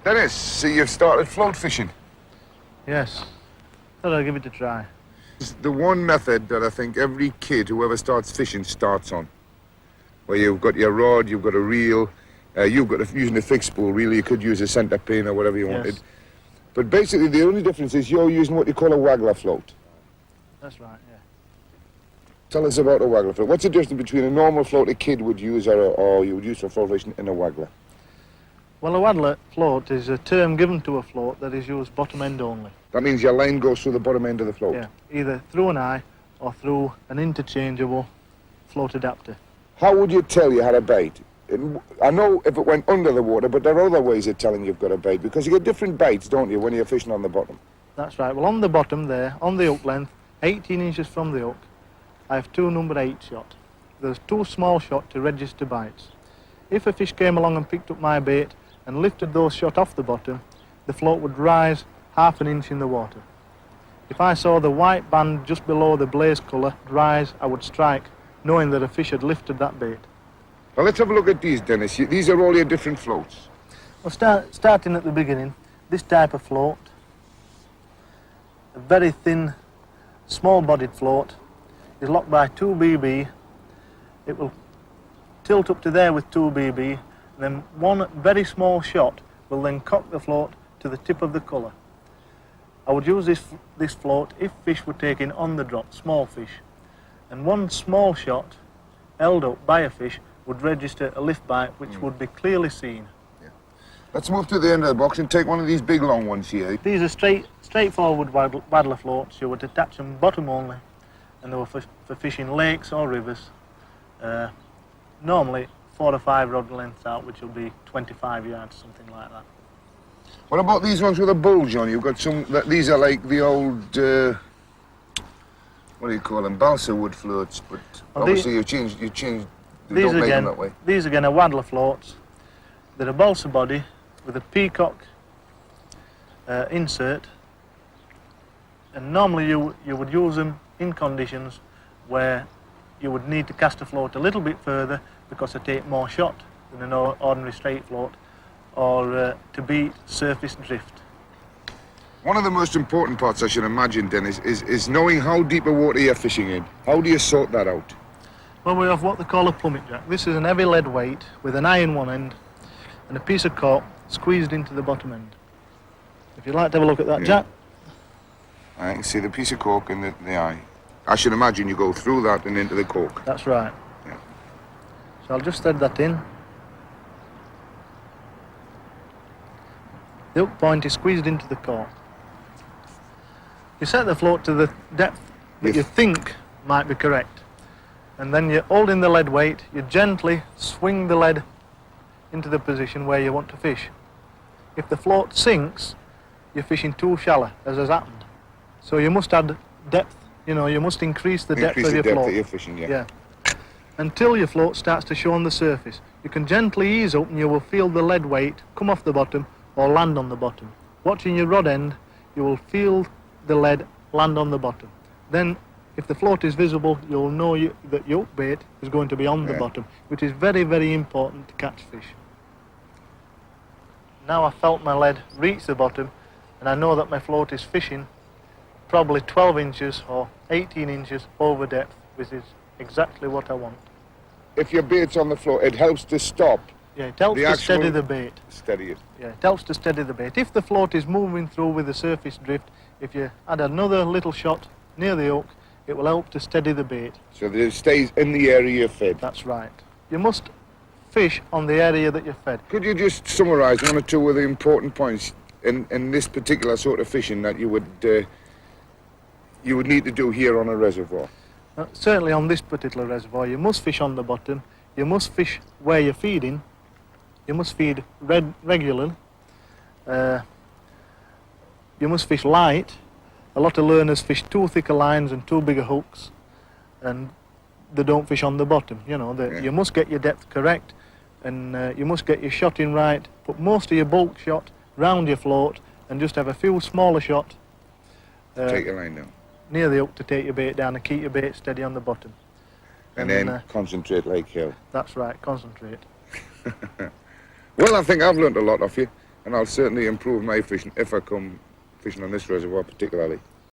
Dennis, so you've started float fishing? Yes. Thought I'd give it a try. It's the one method that I think every kid who ever starts fishing starts on. Where you've got your rod, you've got a reel, you've got using a fixed spool, really. You could use a centre pin or whatever you wanted. But basically, the only difference is you're using what you call a waggler float. That's right, yeah. Tell us about a waggler float. What's the difference between a normal float a kid would use or you would use for float fishing and a waggler? Well, a waggler float is a term given to a float that is used bottom end only. That means your line goes through the bottom end of the float? Yeah, either through an eye or through an interchangeable float adapter. How would you tell you had a bait? I know if it went under the water, but there are other ways of telling you've got a bait, because you get different baits, don't you, when you're fishing on the bottom? That's right. Well, on the bottom there, on the hook length, 18 inches from the hook, I have two number 8 shot. There's 2 small shot to register bites. If a fish came along and picked up my bait and lifted those shot off the bottom, the float would rise ½ an inch in the water. If I saw the white band just below the blaze colour rise, I would strike, knowing that a fish had lifted that bait. Well, let's have a look at these, Dennis. These are all your different floats. Well, starting at the beginning, this type of float, a very thin, small-bodied float, is locked by 2 BB. It will tilt up to there with 2 BB, and then one very small shot will then cock the float to the tip of the colour. I would use this float if fish were taken on the drop, small fish, and one small shot held up by a fish would register a lift bite which would be clearly seen. Yeah. Let's move to the end of the box and take one of these big long ones here. These are straightforward waddler floats. You would attach them bottom only, and they were for fishing lakes or rivers. Normally 4 or 5 rod lengths out, which will be 25 yards, something like that. What about these ones with a bulge on? You've got some, these are like the old, what do you call them, balsa wood floats, but well, obviously you changed, they don't make them that way. These again are waddler floats. They're a balsa body with a peacock insert, and normally you would use them in conditions where you would need to cast a float a little bit further because they take more shot than an ordinary straight float, or to beat surface drift. One of the most important parts, I should imagine, Dennis, is knowing how deep a water you're fishing in. How do you sort that out? Well, we have what they call a plummet jack. This is an heavy lead weight with an eye in one end and a piece of cork squeezed into the bottom end. If you'd like to have a look at that, Jack. I can see the piece of cork in the eye. I should imagine you go through that and into the cork. That's right. Yeah. So I'll just thread that in. The hook point is squeezed into the cork. You set the float to the depth that you think might be correct, and then you're holding the lead weight, you gently swing the lead into the position where you want to fish. If the float sinks, you're fishing too shallow, as has happened. So you must add depth, you must increase the depth of your float. That you're fishing, yeah. Until your float starts to show on the surface. You can gently ease up and you will feel the lead weight come off the bottom or land on the bottom. Watching your rod end, you will feel the lead land on the bottom. Then, if the float is visible, you'll know that your hook bait is going to be on the bottom, which is very, very important to catch fish. Now I've felt my lead reach the bottom, and I know that my float is fishing probably 12 inches or 18 inches over depth, which is exactly what I want. If your bait's on the floor, it helps to stop. Yeah, it helps to steady the bait. Steady it. Yeah, it helps to steady the bait. If the float is moving through with the surface drift, if you add another little shot near the hook, it will help to steady the bait. So that it stays in the area you're fed. That's right. You must fish on the area that you're fed. Could you just summarise 1 or 2 of the important points in this particular sort of fishing that you would need to do here on a reservoir? Certainly on this particular reservoir, you must fish on the bottom. You must fish where you're feeding. You must feed regularly. You must fish light. A lot of learners fish too thicker lines and too bigger hooks, and they don't fish on the bottom. You must get your depth correct, and you must get your shot in right. Put most of your bulk shot round your float, and just have a few smaller shot. Take your line down. Near the hook to take your bait down and keep your bait steady on the bottom. And then concentrate like hell. That's right, concentrate. Well, I think I've learnt a lot off you. and I'll certainly improve my fishing if I come fishing on this reservoir particularly.